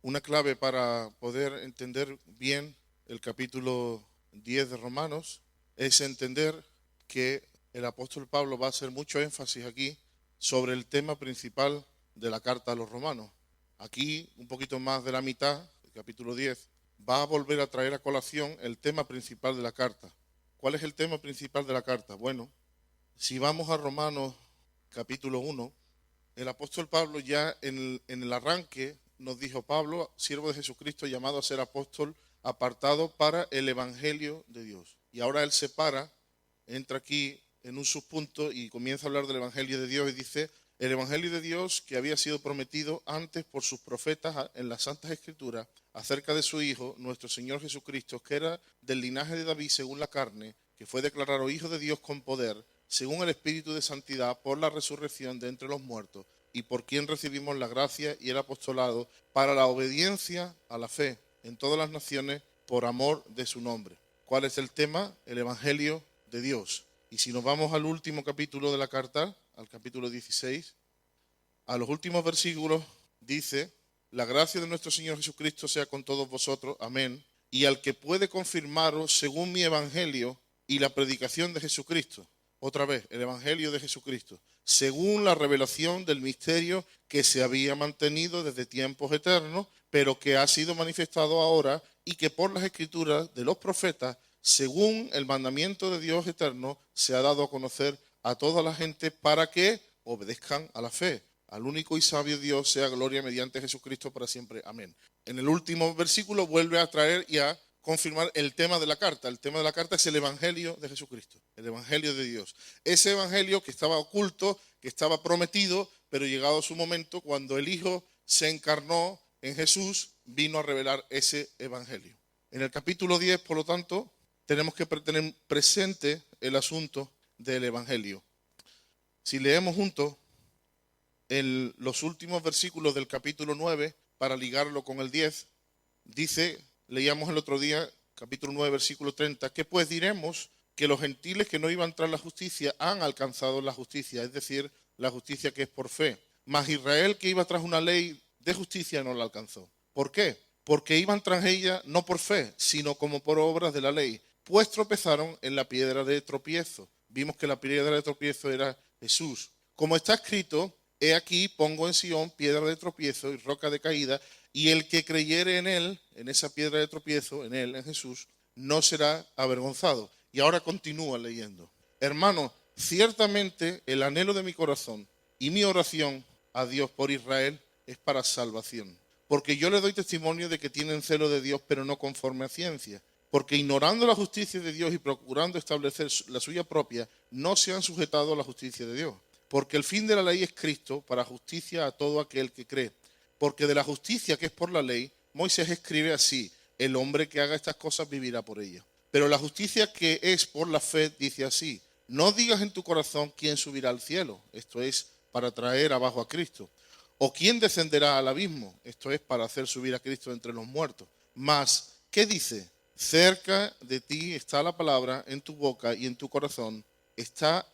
Una clave para poder entender bien el capítulo 10 de Romanos es entender que el apóstol Pablo va a hacer mucho énfasis aquí sobre el tema principal de la carta a los romanos. Aquí, un poquito más de la mitad, el capítulo 10, va a volver a traer a colación el tema principal de la carta. ¿Cuál es el tema principal de la carta? Bueno, si vamos a Romanos capítulo 1, el apóstol Pablo ya en el arranque nos dijo: Pablo, siervo de Jesucristo, llamado a ser apóstol, apartado para el evangelio de Dios. Y ahora él se para, entra aquí en un subpunto y comienza a hablar del evangelio de Dios y dice: el evangelio de Dios que había sido prometido antes por sus profetas en las Santas Escrituras acerca de su Hijo, nuestro Señor Jesucristo, que era del linaje de David según la carne, que fue declarado Hijo de Dios con poder, según el Espíritu de Santidad, por la resurrección de entre los muertos, y por quien recibimos la gracia y el apostolado para la obediencia a la fe en todas las naciones por amor de su nombre. ¿Cuál es el tema? El evangelio de Dios. Y si nos vamos al último capítulo de la carta, al capítulo 16, a los últimos versículos dice: la gracia de nuestro Señor Jesucristo sea con todos vosotros, amén, y al que puede confirmaros según mi evangelio y la predicación de Jesucristo. Otra vez, el evangelio de Jesucristo, según la revelación del misterio que se había mantenido desde tiempos eternos, pero que ha sido manifestado ahora, y que por las escrituras de los profetas, según el mandamiento de Dios eterno, se ha dado a conocer a toda la gente para que obedezcan a la fe. Al único y sabio Dios sea gloria mediante Jesucristo para siempre. Amén. En el último versículo vuelve a traer y a confirmar el tema de la carta. El tema de la carta es el evangelio de Jesucristo, el evangelio de Dios. Ese evangelio que estaba oculto, que estaba prometido, pero llegado su momento, cuando el Hijo se encarnó en Jesús, vino a revelar ese evangelio. En el capítulo 10, por lo tanto, tenemos que tener presente el asunto del evangelio. Si leemos juntos en los últimos versículos del capítulo 9, para ligarlo con el 10, dice, leíamos el otro día, capítulo 9, versículo 30, ¿qué pues diremos? Que los gentiles que no iban tras la justicia han alcanzado la justicia, es decir, la justicia que es por fe. Mas Israel, que iba tras una ley de justicia, no la alcanzó. ¿Por qué? Porque iban tras ella no por fe, sino como por obras de la ley, pues tropezaron en la piedra de tropiezo. Vimos que la piedra de tropiezo era Jesús. Como está escrito: he aquí pongo en Sión piedra de tropiezo y roca de caída, y el que creyere en él, en esa piedra de tropiezo, en él, en Jesús, no será avergonzado. Y ahora continúa leyendo. Hermano, ciertamente el anhelo de mi corazón y mi oración a Dios por Israel es para salvación. Porque yo le doy testimonio de que tienen celo de Dios, pero no conforme a ciencia. Porque ignorando la justicia de Dios y procurando establecer la suya propia, no se han sujetado a la justicia de Dios. Porque el fin de la ley es Cristo, para justicia a todo aquel que cree. Porque de la justicia que es por la ley, Moisés escribe así: el hombre que haga estas cosas vivirá por ellas. Pero la justicia que es por la fe dice así: no digas en tu corazón quién subirá al cielo, esto es, para traer abajo a Cristo, o quién descenderá al abismo, esto es, para hacer subir a Cristo entre los muertos. Mas, ¿qué dice? Cerca de ti está la palabra, en tu boca y en tu corazón. Esta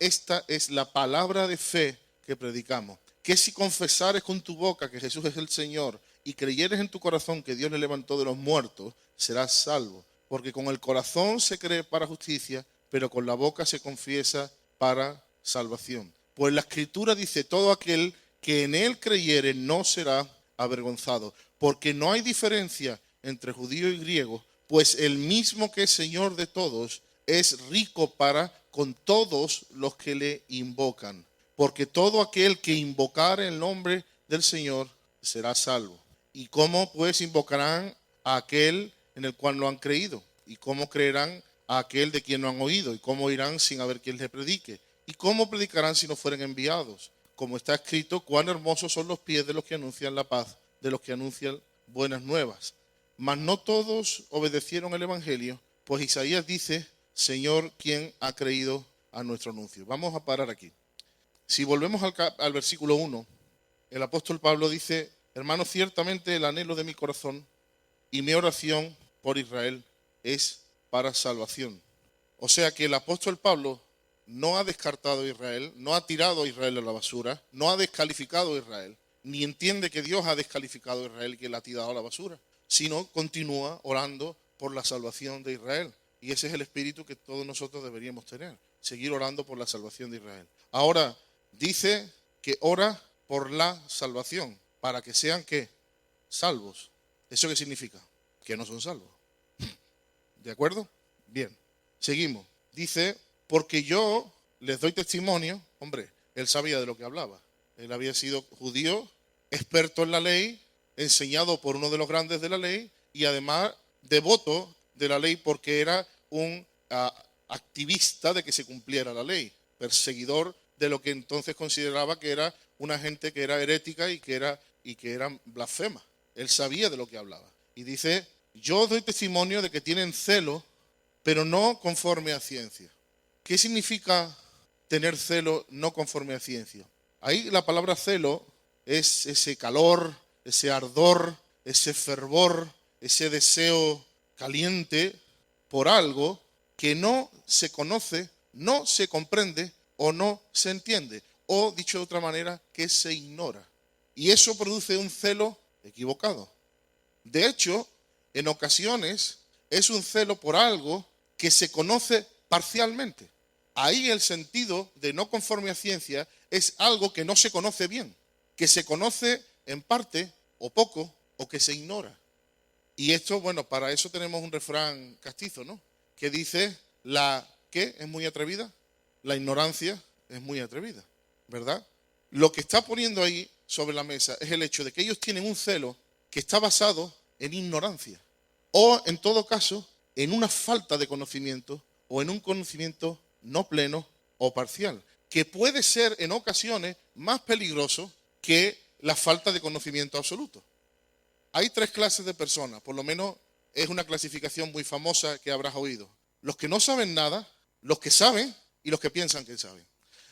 es la palabra de fe que predicamos. Que si confesares con tu boca que Jesús es el Señor y creyeres en tu corazón que Dios le levantó de los muertos, serás salvo. Porque con el corazón se cree para justicia, pero con la boca se confiesa para salvación. Pues la Escritura dice: todo aquel que en él creyere no será avergonzado. Porque no hay diferencia entre judío y griego, pues el mismo que es Señor de todos es rico para con todos los que le invocan. Porque todo aquel que invocare el nombre del Señor será salvo. ¿Y cómo pues invocarán a aquel en el cual no han creído? ¿Y cómo creerán a aquel de quien no han oído? ¿Y cómo irán sin haber quien les predique? ¿Y cómo predicarán si no fueren enviados? Como está escrito: cuán hermosos son los pies de los que anuncian la paz, de los que anuncian buenas nuevas. Mas no todos obedecieron el evangelio, pues Isaías dice: Señor, ¿quién ha creído a nuestro anuncio? Vamos a parar aquí. Si volvemos al versículo 1, el apóstol Pablo dice: hermano, ciertamente el anhelo de mi corazón y mi oración por Israel es para salvación. O sea que el apóstol Pablo no ha descartado a Israel, no ha tirado a Israel a la basura, no ha descalificado a Israel. ni entiende que Dios ha descalificado a Israel y que la ha tirado a la basura, sino continúa orando por la salvación de Israel. Y ese es el espíritu que todos nosotros deberíamos tener, seguir orando por la salvación de Israel. Ahora, dice que ora por la salvación, para que sean, ¿qué? Salvos. ¿Eso qué significa? Que no son salvos. ¿De acuerdo? Bien, seguimos. Dice, porque yo les doy testimonio. Hombre, él sabía de lo que hablaba. Él había sido judío, experto en la ley, enseñado por uno de los grandes de la ley y además devoto de la ley porque era un activista de que se cumpliera la ley, perseguidor de lo que entonces consideraba que era una gente que era herética y que era blasfema. Él sabía de lo que hablaba. Y dice, yo doy testimonio de que tienen celo, pero no conforme a ciencia. ¿Qué significa tener celo no conforme a ciencia? Ahí la palabra celo es ese calor, ese ardor, ese fervor, ese deseo caliente por algo que no se conoce, no se comprende o no se entiende. O, dicho de otra manera, que se ignora. Y eso produce un celo equivocado. De hecho, en ocasiones es un celo por algo que se conoce parcialmente. Ahí el sentido de no conforme a ciencia es algo que no se conoce bien, que se conoce en parte o poco o que se ignora. Y esto, bueno, para eso tenemos un refrán castizo, ¿no? Que dice, ¿qué es muy atrevida? La ignorancia es muy atrevida, ¿verdad? Lo que está poniendo ahí sobre la mesa es el hecho de que ellos tienen un celo que está basado en ignorancia o, en todo caso, en una falta de conocimiento o en un conocimiento no pleno o parcial, que puede ser en ocasiones más peligroso que la falta de conocimiento absoluto. Hay tres clases de personas, por lo menos es una clasificación muy famosa que habrás oído. Los que no saben nada, los que saben y los que piensan que saben.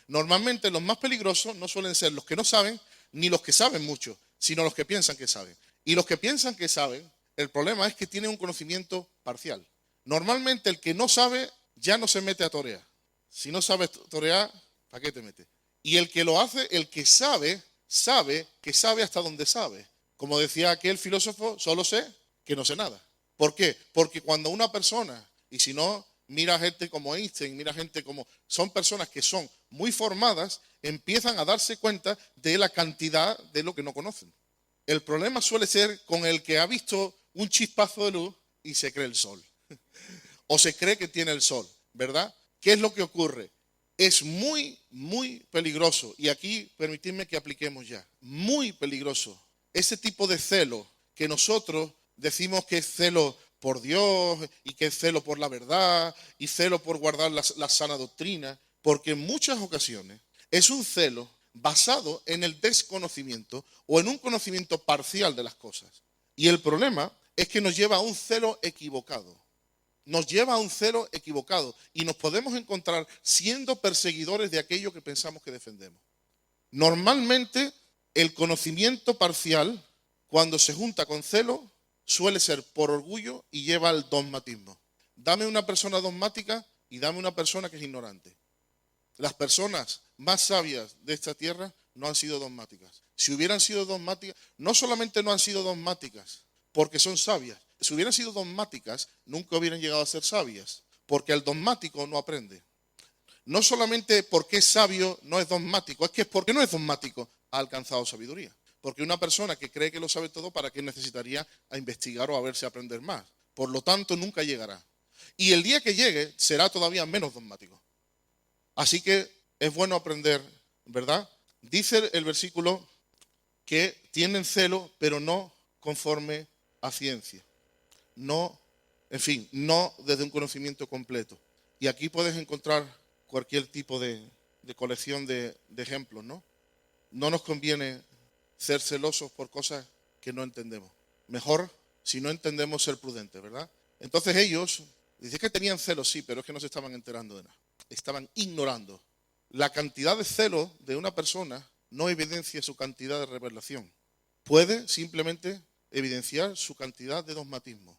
Normalmente los más peligrosos no suelen ser los que no saben ni los que saben mucho, sino los que piensan que saben. Y los que piensan que saben, el problema es que tienen un conocimiento parcial. Normalmente el que no sabe ya no se mete a torear. Si no sabes torear, ¿para qué te metes? Y el que lo hace, el que sabe, sabe que sabe hasta donde sabe. Como decía aquel filósofo, solo sé que no sé nada. ¿Por qué? Porque cuando una persona, y si no, mira gente como Einstein, mira gente como... Son personas que son muy formadas, empiezan a darse cuenta de la cantidad de lo que no conocen. El problema suele ser con el que ha visto un chispazo de luz y se cree el sol. O se cree que tiene el sol, ¿verdad? ¿Qué es lo que ocurre? Es muy, muy peligroso. Y aquí permitidme que apliquemos ya. Muy peligroso. Ese tipo de celo que nosotros decimos que es celo por Dios y que es celo por la verdad y celo por guardar la sana doctrina, porque en muchas ocasiones es un celo basado en el desconocimiento o en un conocimiento parcial de las cosas. Y el problema es que nos lleva a un celo equivocado. Nos lleva a un celo equivocado y nos podemos encontrar siendo perseguidores de aquello que pensamos que defendemos. Normalmente el conocimiento parcial, cuando se junta con celo, suele ser por orgullo y lleva al dogmatismo. Dame una persona dogmática y dame una persona que es ignorante. Las personas más sabias de esta tierra no han sido dogmáticas. Si hubieran sido dogmáticas, no solamente no han sido dogmáticas porque son sabias. Si hubieran sido dogmáticas, nunca hubieran llegado a ser sabias, porque el dogmático no aprende. No solamente porque es sabio no es dogmático, es que porque no es dogmático ha alcanzado sabiduría. Porque una persona que cree que lo sabe todo, ¿para qué necesitaría a investigar o a verse aprender más? Por lo tanto, nunca llegará. Y el día que llegue será todavía menos dogmático. Así que es bueno aprender, ¿verdad? Dice el versículo que tienen celo, pero no conforme a ciencia. No, en fin, no desde un conocimiento completo. Y aquí puedes encontrar cualquier tipo de colección de ejemplos, ¿no? No nos conviene ser celosos por cosas que no entendemos. Mejor, si no entendemos, ser prudentes, ¿verdad? Entonces ellos, dicen que tenían celos, sí, pero es que no se estaban enterando de nada. Estaban ignorando. La cantidad de celos de una persona no evidencia su cantidad de revelación. Puede simplemente evidenciar su cantidad de dogmatismo.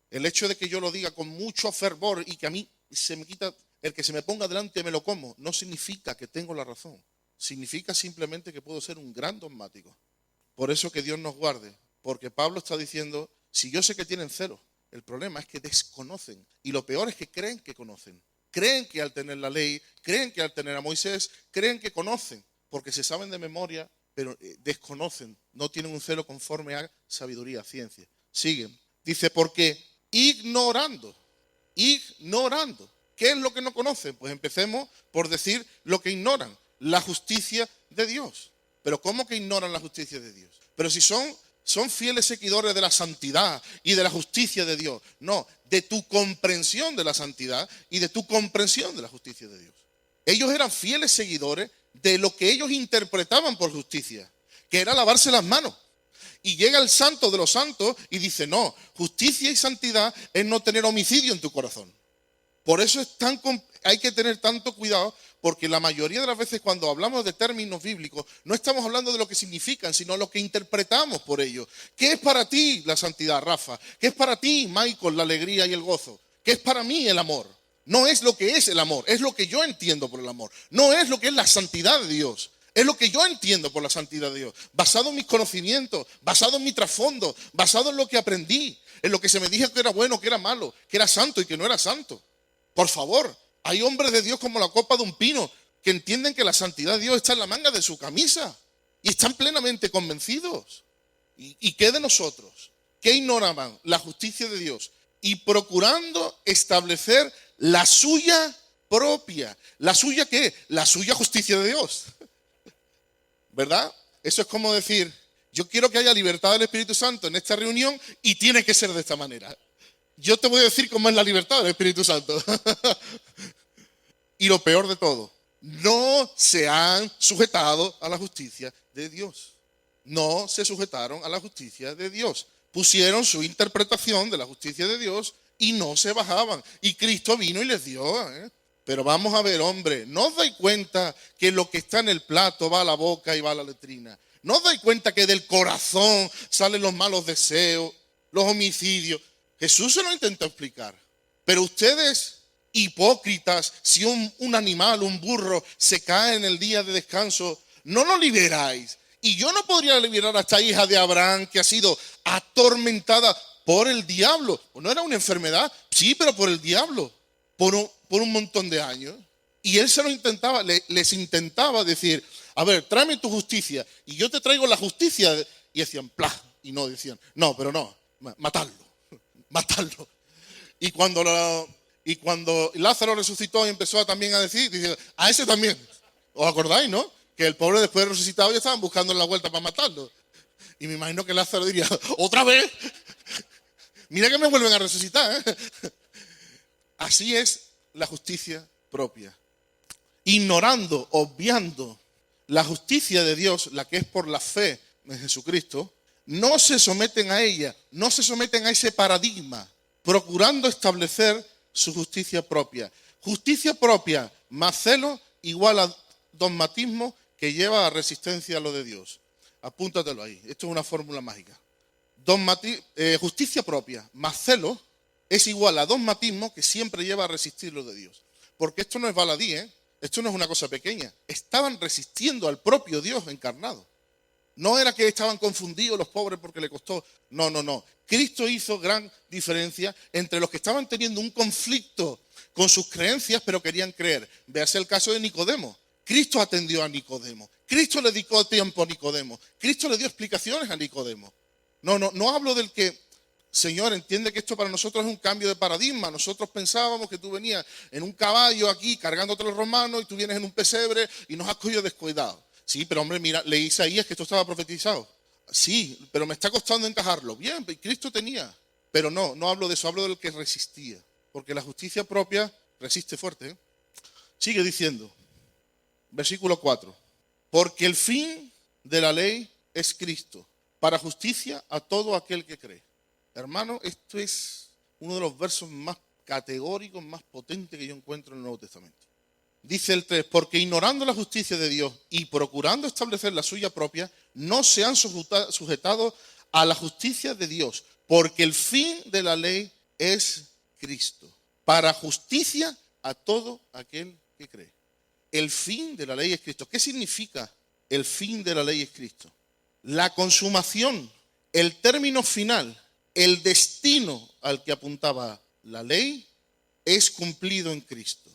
El hecho de que yo lo diga con mucho fervor y que a mí se me quita, el que se me ponga delante me lo como, no significa que tengo la razón. Significa simplemente que puedo ser un gran dogmático. Por eso que Dios nos guarde, porque Pablo está diciendo, si yo sé que tienen celo, el problema es que desconocen. Y lo peor es que creen que conocen. Creen que al tener la ley, creen que al tener a Moisés, creen que conocen, porque se saben de memoria, pero desconocen, no tienen un celo conforme a sabiduría, ciencia. Siguen. Dice, porque ignorando. ¿Qué es lo que no conocen? Pues empecemos por decir lo que ignoran, la justicia de Dios. Pero ¿cómo que ignoran la justicia de Dios? Pero si son fieles seguidores de la santidad y de la justicia de Dios. No, de tu comprensión de la santidad y de tu comprensión de la justicia de Dios. Ellos eran fieles seguidores de lo que ellos interpretaban por justicia, que era lavarse las manos. Y llega el santo de los santos y dice, no, justicia y santidad es no tener homicidio en tu corazón. Por eso hay que tener tanto cuidado, porque la mayoría de las veces cuando hablamos de términos bíblicos, no estamos hablando de lo que significan, sino lo que interpretamos por ellos. ¿Qué es para ti la santidad, Rafa? ¿Qué es para ti, Michael, la alegría y el gozo? ¿Qué es para mí el amor? No es lo que es el amor, es lo que yo entiendo por el amor. No es lo que es la santidad de Dios. Es lo que yo entiendo por la santidad de Dios, basado en mis conocimientos, basado en mi trasfondo, basado en lo que aprendí, en lo que se me dijo que era bueno, que era malo, que era santo y que no era santo. Por favor, hay hombres de Dios como la copa de un pino que entienden que la santidad de Dios está en la manga de su camisa y están plenamente convencidos. ¿Y qué de nosotros? ¿Qué ignoraban? La justicia de Dios y procurando establecer la suya propia. ¿La suya qué? La suya justicia de Dios. ¿Verdad? Eso es como decir, yo quiero que haya libertad del Espíritu Santo en esta reunión y tiene que ser de esta manera. Yo te voy a decir cómo es la libertad del Espíritu Santo. Y lo peor de todo, no se han sujetado a la justicia de Dios. No se sujetaron a la justicia de Dios. Pusieron su interpretación de la justicia de Dios y no se bajaban. Y Cristo vino y les dio. Pero vamos a ver, hombre, ¿no os dais cuenta que lo que está en el plato va a la boca y va a la letrina? ¿No os dais cuenta que del corazón salen los malos deseos, los homicidios? Jesús se lo intentó explicar. Pero ustedes, hipócritas, si un animal, un burro, se cae en el día de descanso, no lo liberáis. Y yo no podría liberar a esta hija de Abraham que ha sido atormentada por el diablo. ¿No era una enfermedad? Sí, pero por el diablo. Por un montón de años. Y él se lo intentaba, les intentaba decir, a ver, tráeme tu justicia y yo te traigo la justicia. Y decían, ¡plá! Y no decían, no, pero no, matarlo. Y cuando Lázaro resucitó y empezó también a decir, dice, a ese también. ¿Os acordáis, no? Que el pobre después de resucitado ya estaban buscando la vuelta para matarlo. Y me imagino que Lázaro diría, ¿otra vez? Mira que me vuelven a resucitar, Así es la justicia propia. Ignorando, obviando la justicia de Dios, la que es por la fe en Jesucristo, no se someten a ella, no se someten a ese paradigma, procurando establecer su justicia propia. Justicia propia más celo igual a dogmatismo que lleva a resistencia a lo de Dios. Apúntatelo ahí, esto es una fórmula mágica. Justicia propia más celo es igual a dogmatismo que siempre lleva a resistir lo de Dios. Porque esto no es baladí, esto no es una cosa pequeña. Estaban resistiendo al propio Dios encarnado. No era que estaban confundidos los pobres porque le costó. No. Cristo hizo gran diferencia entre los que estaban teniendo un conflicto con sus creencias, pero querían creer. Véase el caso de Nicodemo. Cristo atendió a Nicodemo. Cristo le dedicó tiempo a Nicodemo. Cristo le dio explicaciones a Nicodemo. No hablo del que, Señor, entiende que esto para nosotros es un cambio de paradigma. Nosotros pensábamos que tú venías en un caballo aquí cargándote los romanos y tú vienes en un pesebre y nos has cogido descuidado. Sí, pero hombre, mira, leí Isaías que esto estaba profetizado. Sí, pero me está costando encajarlo. Bien, Cristo tenía. Pero no hablo de eso, hablo del que resistía. Porque la justicia propia resiste fuerte. Sigue diciendo, versículo 4. Porque el fin de la ley es Cristo, para justicia a todo aquel que cree. Hermano, esto es uno de los versos más categóricos, más potentes que yo encuentro en el Nuevo Testamento. Dice el 3, porque ignorando la justicia de Dios y procurando establecer la suya propia, no se han sujetado a la justicia de Dios, porque el fin de la ley es Cristo, para justicia a todo aquel que cree. El fin de la ley es Cristo. ¿Qué significa el fin de la ley es Cristo? la consumación, el término final, el destino al que apuntaba la ley es cumplido en Cristo.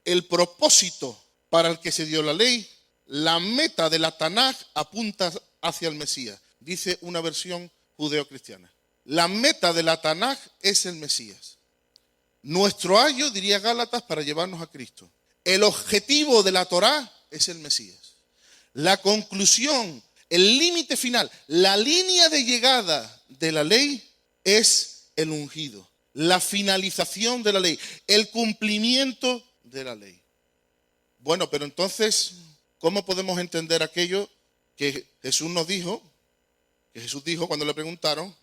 El propósito para el que se dio la ley, la meta de la Tanaj apunta hacia el Mesías, dice una versión judeocristiana. La meta de la Tanaj es el Mesías. Nuestro ayo, diría Gálatas, para llevarnos a Cristo. El objetivo de la Torá es el Mesías. La conclusión, el límite final, la línea de llegada de la ley es el ungido. La finalización de la ley, el cumplimiento de la ley. Bueno, pero entonces, ¿cómo podemos entender aquello que Jesús nos dijo? Que Jesús dijo cuando le preguntaron,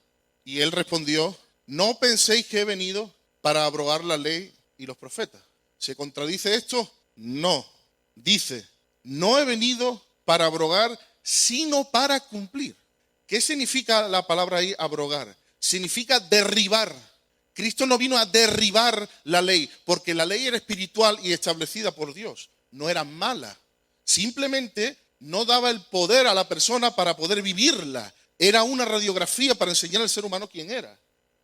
y él respondió, no penséis que he venido para abrogar la ley y los profetas. ¿Se contradice esto? No. Dice, no he venido para abrogar, sino para cumplir. ¿Qué significa la palabra ahí, abrogar? Significa derribar. Cristo no vino a derribar la ley, porque la ley era espiritual y establecida por Dios. No era mala. Simplemente no daba el poder a la persona para poder vivirla. Era una radiografía para enseñar al ser humano quién era.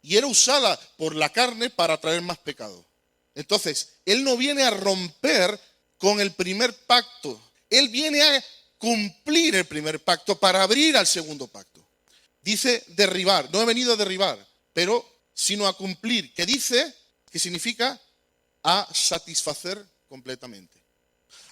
Y era usada por la carne para traer más pecado. Entonces, Él no viene a romper con el primer pacto. Él viene a cumplir el primer pacto para abrir al segundo pacto. Dice derribar, no he venido a derribar, pero sino a cumplir, que dice, que significa a satisfacer completamente.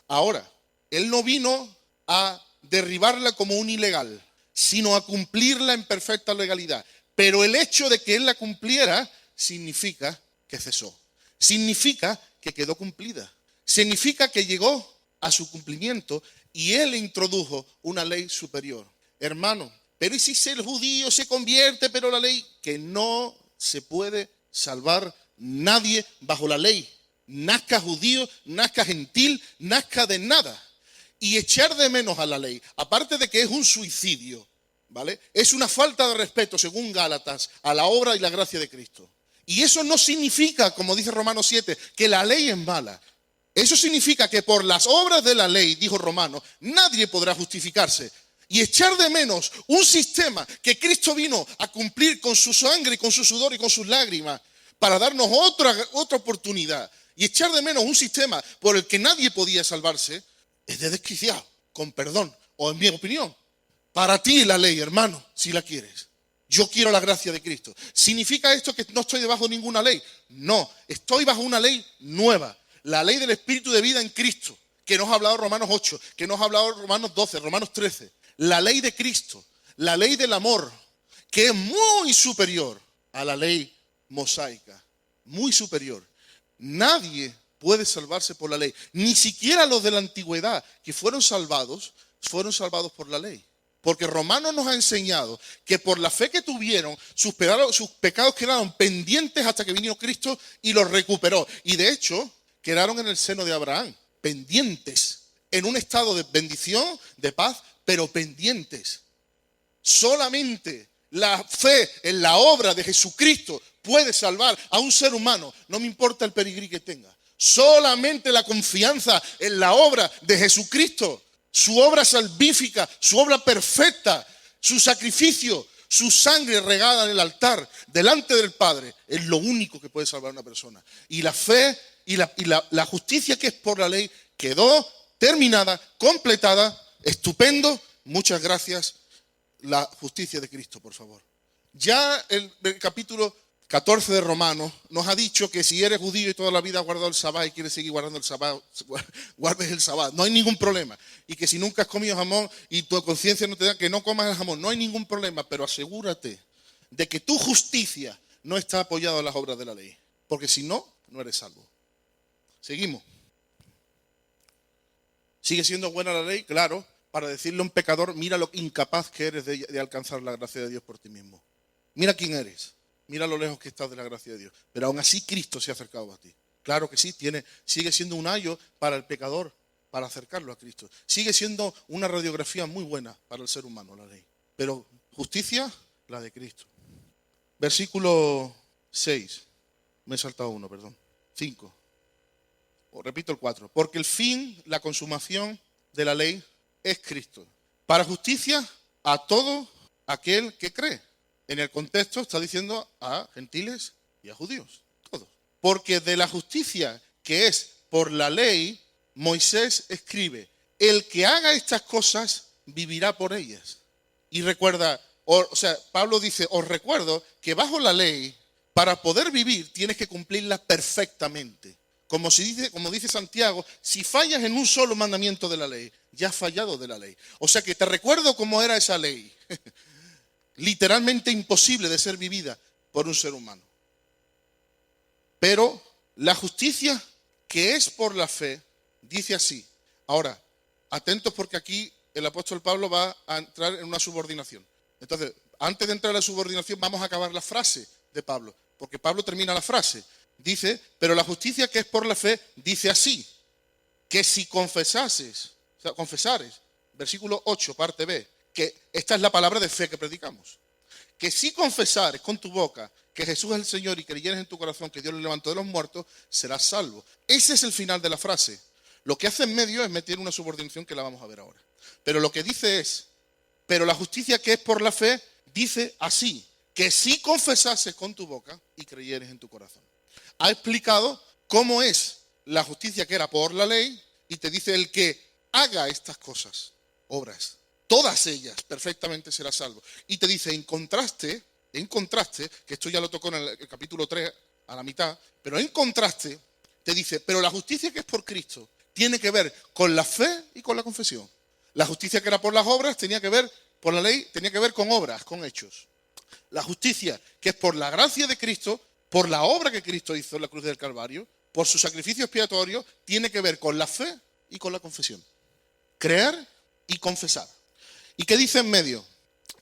Ahora, Él no vino a derribarla como un ilegal, sino a cumplirla en perfecta legalidad. Pero el hecho de que Él la cumpliera significa que cesó. Significa que quedó cumplida. Significa que llegó a su cumplimiento y Él introdujo una ley superior. Hermano, pero ¿y si el judío se convierte, pero la ley? Que no se puede salvar nadie bajo la ley. Nazca judío, nazca gentil, nazca de nada. Y echar de menos a la ley, aparte de que es un suicidio, ¿vale? Es una falta de respeto, según Gálatas, a la obra y la gracia de Cristo. Y eso no significa, como dice Romanos 7, que la ley es mala. Eso significa que por las obras de la ley, dijo Romanos, nadie podrá justificarse. Y echar de menos un sistema que Cristo vino a cumplir con su sangre, con su sudor y con sus lágrimas, para darnos otra oportunidad. Y echar de menos un sistema por el que nadie podía salvarse, es de desquiciado, con perdón, o en mi opinión. Para ti la ley, hermano, si la quieres. Yo quiero la gracia de Cristo. ¿Significa esto que no estoy debajo de ninguna ley? No, estoy bajo una ley nueva. La ley del Espíritu de vida en Cristo, que nos ha hablado Romanos 8, que nos ha hablado Romanos 12, Romanos 13. La ley de Cristo, la ley del amor, que es muy superior a la ley mosaica. Muy superior. Nadie puede salvarse por la ley. Ni siquiera los de la antigüedad que fueron salvados por la ley. Porque Romanos nos ha enseñado que por la fe que tuvieron, sus pecados quedaron pendientes hasta que vino Cristo y los recuperó. Y de hecho, quedaron en el seno de Abraham, pendientes, en un estado de bendición, de paz, pero pendientes. Solamente la fe en la obra de Jesucristo puede salvar a un ser humano, no me importa el pedigrí que tenga. Solamente la confianza en la obra de Jesucristo, su obra salvífica, su obra perfecta, su sacrificio, su sangre regada en el altar, delante del Padre, es lo único que puede salvar a una persona. Y la fe y la justicia que es por la ley quedó terminada, completada, estupendo. Muchas gracias. La justicia de Cristo, por favor. Ya el capítulo 14 de Romanos nos ha dicho que si eres judío y toda la vida has guardado el sabbat y quieres seguir guardando el sabbat, guardes el sabbat, no hay ningún problema. Y que si nunca has comido jamón y tu conciencia no te da que no comas el jamón, no hay ningún problema, pero asegúrate de que tu justicia no está apoyada en las obras de la ley, porque si no, no eres salvo. Seguimos. ¿Sigue siendo buena la ley? Claro, para decirle a un pecador, mira lo incapaz que eres de alcanzar la gracia de Dios por ti mismo. Mira quién eres. Mira lo lejos que estás de la gracia de Dios. Pero aún así Cristo se ha acercado a ti. Claro que sí, sigue siendo un ayo para el pecador, para acercarlo a Cristo. Sigue siendo una radiografía muy buena para el ser humano, la ley. Pero justicia, la de Cristo. Versículo 6. Me he saltado uno, perdón. 5. Repito el 4. Porque el fin, la consumación de la ley es Cristo, para justicia a todo aquel que cree. En el contexto está diciendo a gentiles y a judíos, todos. Porque de la justicia que es por la ley, Moisés escribe, el que haga estas cosas vivirá por ellas. Y recuerda, Pablo dice, os recuerdo que bajo la ley, para poder vivir, tienes que cumplirla perfectamente. Como dice Santiago, si fallas en un solo mandamiento de la ley, ya has fallado de la ley. O sea que te recuerdo cómo era esa ley. Literalmente imposible de ser vivida por un ser humano. Pero la justicia que es por la fe, dice así. Ahora, atentos porque aquí el apóstol Pablo va a entrar en una subordinación. Entonces, antes de entrar en la subordinación, vamos a acabar la frase de Pablo. Porque Pablo termina la frase. Dice, pero la justicia que es por la fe, dice así. Que si confesares, versículo 8, parte B, que esta es la palabra de fe que predicamos. Que si confesares con tu boca que Jesús es el Señor y creyeres en tu corazón que Dios le levantó de los muertos, serás salvo. Ese es el final de la frase. Lo que hace en medio es meter una subordinación que la vamos a ver ahora. Pero lo que dice es, pero la justicia que es por la fe, dice así, que si confesases con tu boca y creyeres en tu corazón. Ha explicado cómo es la justicia que era por la ley y te dice el que haga estas cosas, obras, todas ellas perfectamente será salvo. Y te dice en contraste, que esto ya lo tocó en el capítulo 3 a la mitad, pero en contraste te dice, pero la justicia que es por Cristo tiene que ver con la fe y con la confesión. La justicia que era por las obras tenía que ver, por la ley, tenía que ver con obras, con hechos. La justicia que es por la gracia de Cristo, por la obra que Cristo hizo en la cruz del Calvario, por su sacrificio expiatorio, tiene que ver con la fe y con la confesión. Creer y confesar. ¿Y qué dice en medio?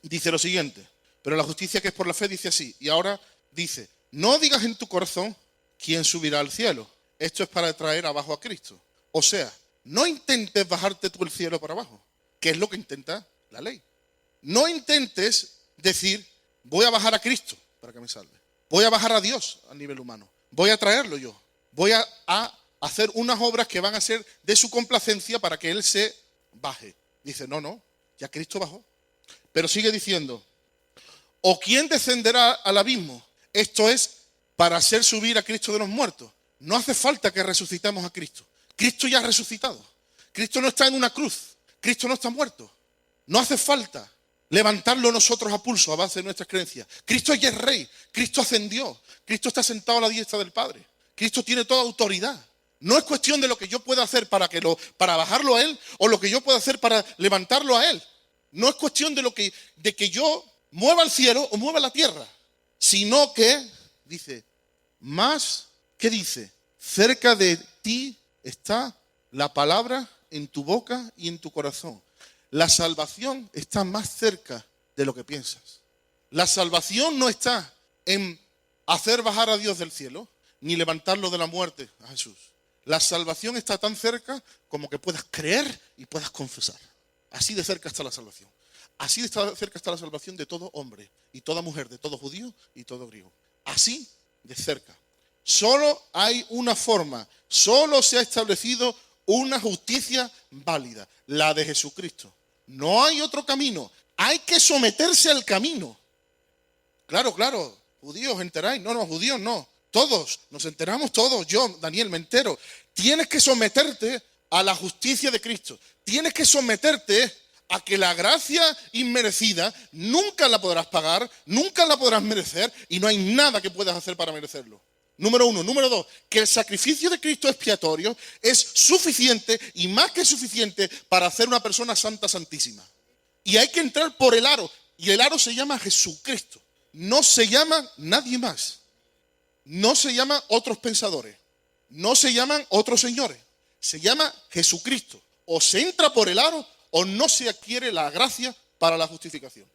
Dice lo siguiente, pero la justicia que es por la fe dice así, y ahora dice, no digas en tu corazón quién subirá al cielo. Esto es para traer abajo a Cristo. O sea, no intentes bajarte tú el cielo para abajo, que es lo que intenta la ley. No intentes decir, voy a bajar a Cristo para que me salve. Voy a bajar a Dios a nivel humano. Voy a traerlo yo. Voy a hacer unas obras que van a ser de su complacencia para que Él se baje. Dice, no, ya Cristo bajó. Pero sigue diciendo, ¿o quién descenderá al abismo? Esto es para hacer subir a Cristo de los muertos. No hace falta que resucitemos a Cristo. Cristo ya ha resucitado. Cristo no está en una cruz. Cristo no está muerto. No hace falta levantarlo nosotros a pulso, a base de nuestras creencias. Cristo ya es rey. Cristo ascendió. Cristo está sentado a la diestra del Padre. Cristo tiene toda autoridad. No es cuestión de lo que yo pueda hacer para bajarlo a Él o lo que yo pueda hacer para levantarlo a Él. No es cuestión de que yo mueva el cielo o mueva la tierra, sino que, dice, más, ¿qué dice? Cerca de ti está la palabra en tu boca y en tu corazón. La salvación está más cerca de lo que piensas. La salvación no está en hacer bajar a Dios del cielo, ni levantarlo de la muerte a Jesús. La salvación está tan cerca como que puedas creer y puedas confesar. Así de cerca está la salvación. Así de cerca está la salvación de todo hombre y toda mujer, de todo judío y todo griego. Así de cerca. Solo hay una forma, solo se ha establecido una justicia válida, la de Jesucristo. No hay otro camino, hay que someterse al camino. Claro, judíos enteráis, no, judíos no, todos, nos enteramos todos, yo, Daniel, me entero. Tienes que someterte a la justicia de Cristo, tienes que someterte a que la gracia inmerecida nunca la podrás pagar, nunca la podrás merecer y no hay nada que puedas hacer para merecerlo. Número uno. Número dos, que el sacrificio de Cristo expiatorio es suficiente y más que suficiente para hacer una persona santa, santísima. Y hay que entrar por el aro. Y el aro se llama Jesucristo. No se llama nadie más. No se llaman otros pensadores. No se llaman otros señores. Se llama Jesucristo. O se entra por el aro o no se adquiere la gracia para la justificación.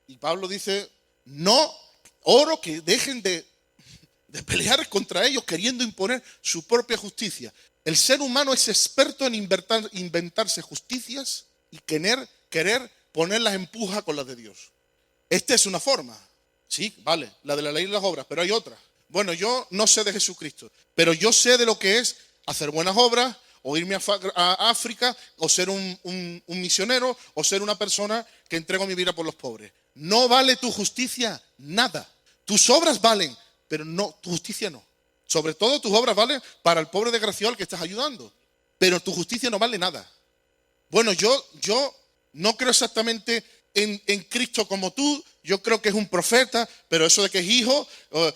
Y Pablo dice, no oro que dejen de pelear contra ellos queriendo imponer su propia justicia. El ser humano es experto en inventarse justicias y querer ponerlas en puja con las de Dios. Esta es una forma. Sí, vale, la de la ley y las obras, pero hay otra. Bueno, yo no sé de Jesucristo, pero yo sé de lo que es hacer buenas obras, o irme a África, o ser un misionero, o ser una persona que entrego mi vida por los pobres. No vale tu justicia nada. Tus obras valen, pero no, tu justicia no. Sobre todo tus obras valen para el pobre desgraciado al que estás ayudando, pero tu justicia no vale nada. Bueno, yo no creo exactamente en Cristo como tú. Yo creo que es un profeta, pero eso de que es hijo, yo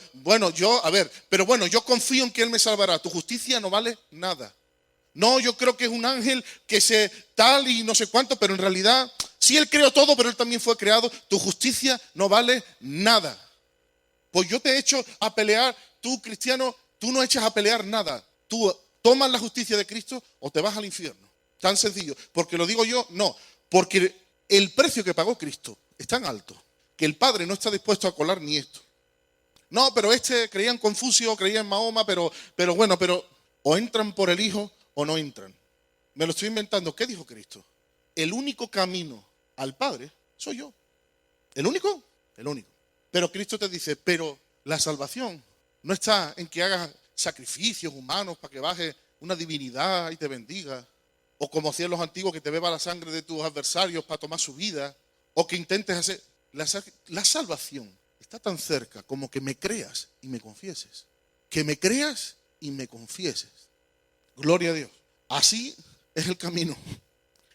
confío en que Él me salvará. Tu justicia no vale nada. No, yo creo que es un ángel que se tal y no sé cuánto, pero en realidad, sí, Él creó todo, pero Él también fue creado. Tu justicia no vale nada. Pues yo te echo a pelear, tú cristiano, tú no echas a pelear nada. Tú tomas la justicia de Cristo o te vas al infierno. Tan sencillo. Porque lo digo yo, no. Porque el precio que pagó Cristo es tan alto que el Padre no está dispuesto a colar ni esto. No, pero creía en Confucio, creía en Mahoma, pero o entran por el Hijo o no entran. Me lo estoy inventando. ¿Qué dijo Cristo? El único camino al Padre soy yo. ¿El único? El único. Pero Cristo te dice, pero la salvación no está en que hagas sacrificios humanos para que baje una divinidad y te bendiga. O como hacían los antiguos, que te beba la sangre de tus adversarios para tomar su vida. O que intentes hacer... La salvación está tan cerca como que me creas y me confieses. Que me creas y me confieses. Gloria a Dios. Así es el camino.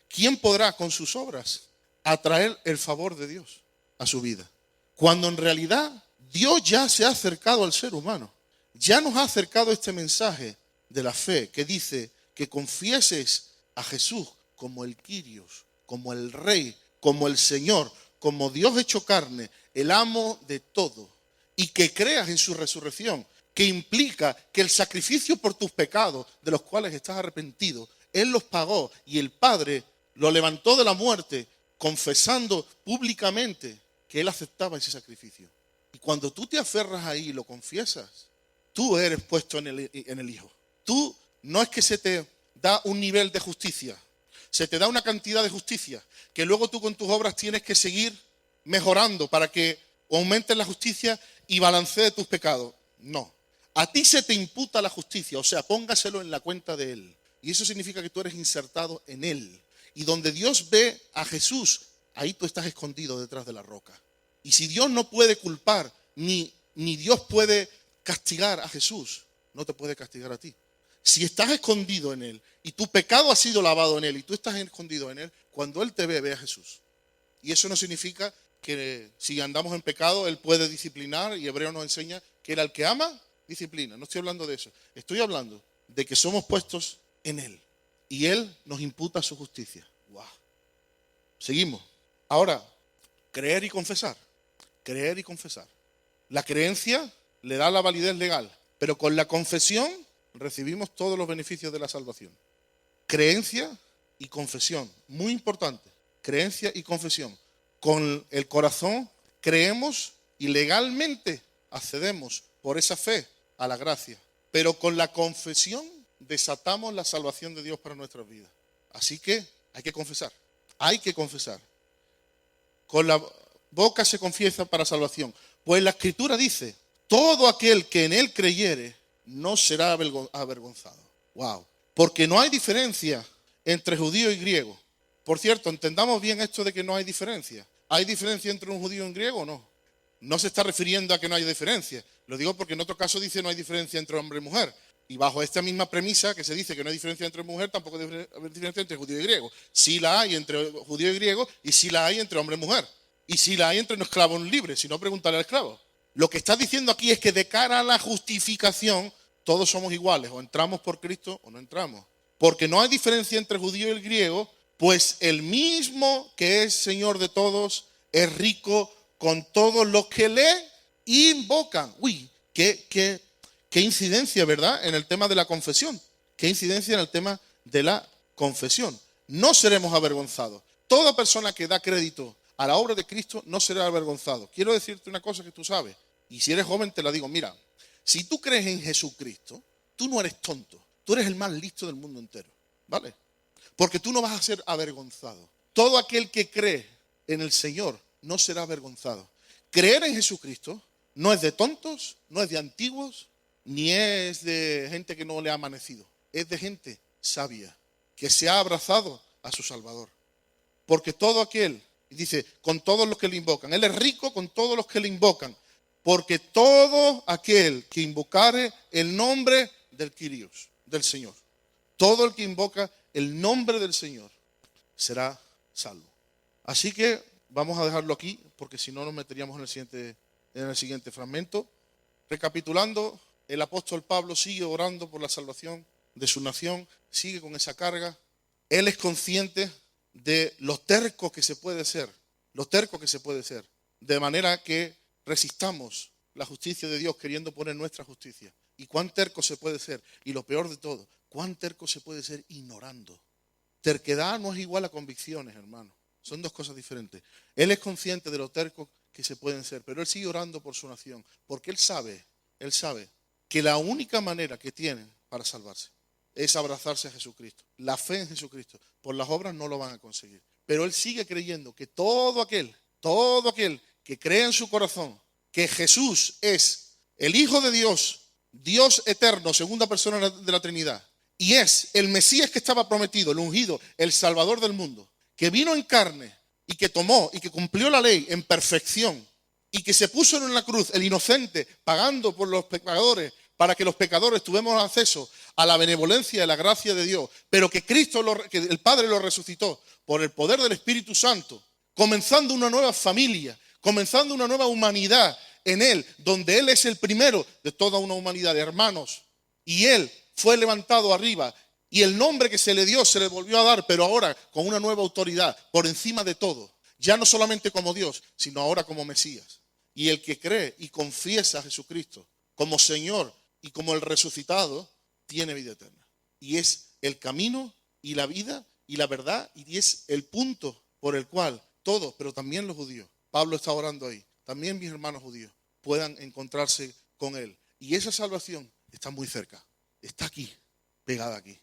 ¿Quién podrá con sus obras atraer el favor de Dios a su vida? Cuando en realidad Dios ya se ha acercado al ser humano. Ya nos ha acercado este mensaje de la fe que dice que confieses a Jesús como el Kyrios, como el Rey, como el Señor, como Dios hecho carne, el amo de todo, y que creas en su resurrección, que implica que el sacrificio por tus pecados, de los cuales estás arrepentido, Él los pagó y el Padre lo levantó de la muerte, confesando públicamente que Él aceptaba ese sacrificio. Y cuando tú te aferras ahí y lo confiesas, tú eres puesto en el Hijo. Tú no es que se te da un nivel de justicia, se te da una cantidad de justicia que luego tú con tus obras tienes que seguir mejorando para que aumentes la justicia y balancee tus pecados. No, a ti se te imputa la justicia, o sea, póngaselo en la cuenta de Él. Y eso significa que tú eres insertado en Él. Y donde Dios ve a Jesús, ahí tú estás escondido detrás de la roca. Y si Dios no puede culpar, ni Dios puede castigar a Jesús, no te puede castigar a ti. Si estás escondido en Él y tu pecado ha sido lavado en Él y tú estás escondido en Él, cuando Él te ve a Jesús. Y eso no significa que si andamos en pecado, Él puede disciplinar, y Hebreo nos enseña que Él al que ama, disciplina. No estoy hablando de eso. Estoy hablando de que somos puestos en Él y Él nos imputa su justicia. ¡Wow! Seguimos. Ahora, creer y confesar. Creer y confesar. La creencia le da la validez legal, pero con la confesión recibimos todos los beneficios de la salvación. Creencia y confesión, muy importante. Creencia y confesión. Con el corazón creemos y legalmente accedemos por esa fe a la gracia. Pero con la confesión desatamos la salvación de Dios para nuestras vidas. Así que hay que confesar. Hay que confesar. Con la boca se confiesa para salvación. Pues la Escritura dice, todo aquel que en Él creyere no será avergonzado. Wow. Porque no hay diferencia entre judío y griego. Por cierto, entendamos bien esto de que no hay diferencia. ¿Hay diferencia entre un judío y un griego o no? No se está refiriendo a que no hay diferencia. Lo digo porque en otro caso dice no hay diferencia entre hombre y mujer. Y bajo esta misma premisa que se dice que no hay diferencia entre mujer, tampoco hay diferencia entre judío y griego. Sí la hay entre judío y griego, y sí la hay entre hombre y mujer. Y sí la hay entre un esclavo y un libre, si no, pregúntale al esclavo. Lo que está diciendo aquí es que de cara a la justificación, todos somos iguales, o entramos por Cristo o no entramos. Porque no hay diferencia entre el judío y el griego, pues el mismo que es Señor de todos es rico con todos los que le invocan. Uy, qué incidencia, ¿verdad? En el tema de la confesión. Qué incidencia en el tema de la confesión. No seremos avergonzados. Toda persona que da crédito a la obra de Cristo no será avergonzado. Quiero decirte una cosa que tú sabes, y si eres joven te la digo. Mira, si tú crees en Jesucristo, tú no eres tonto. Tú eres el más listo del mundo entero, ¿vale? Porque tú no vas a ser avergonzado. Todo aquel que cree en el Señor no será avergonzado. Creer en Jesucristo no es de tontos, no es de antiguos, ni es de gente que no le ha amanecido. Es de gente sabia, que se ha abrazado a su Salvador. Porque todo aquel, y dice, con todos los que le invocan, Él es rico con todos los que le invocan, porque todo aquel que invocare el nombre del Kyrios, del Señor, todo el que invoca el nombre del Señor será salvo. Así que vamos a dejarlo aquí, porque si no nos meteríamos en el siguiente fragmento. Recapitulando, el apóstol Pablo sigue orando por la salvación de su nación, sigue con esa carga. Él es consciente de lo terco que se puede ser, de manera que resistamos la justicia de Dios queriendo poner nuestra justicia. Y cuán terco se puede ser, y lo peor de todo, cuán terco se puede ser ignorando. Terquedad no es igual a convicciones, hermano. Son dos cosas diferentes. Él es consciente de lo terco que se pueden ser, pero él sigue orando por su nación, porque él sabe que la única manera que tienen para salvarse es abrazarse a Jesucristo. La fe en Jesucristo. Por las obras no lo van a conseguir. Pero él sigue creyendo que todo aquel que cree en su corazón que Jesús es el Hijo de Dios, Dios eterno, segunda persona de la Trinidad, y es el Mesías que estaba prometido, el ungido, el Salvador del mundo, que vino en carne y que tomó y que cumplió la ley en perfección y que se puso en la cruz, el inocente, pagando por los pecadores, para que los pecadores tuviéramos acceso a la benevolencia y la gracia de Dios, pero que que el Padre lo resucitó por el poder del Espíritu Santo, comenzando una nueva familia, comenzando una nueva humanidad en Él, donde Él es el primero de toda una humanidad de hermanos, y Él fue levantado arriba, y el nombre que se le dio se le volvió a dar, pero ahora con una nueva autoridad, por encima de todo, ya no solamente como Dios, sino ahora como Mesías. Y el que cree y confiesa a Jesucristo como Señor y como el resucitado, tiene vida eterna. Y es el camino y la vida y la verdad, y es el punto por el cual todos, pero también los judíos, Pablo está orando ahí, también mis hermanos judíos, puedan encontrarse con Él. Y esa salvación está muy cerca, está aquí, pegada aquí.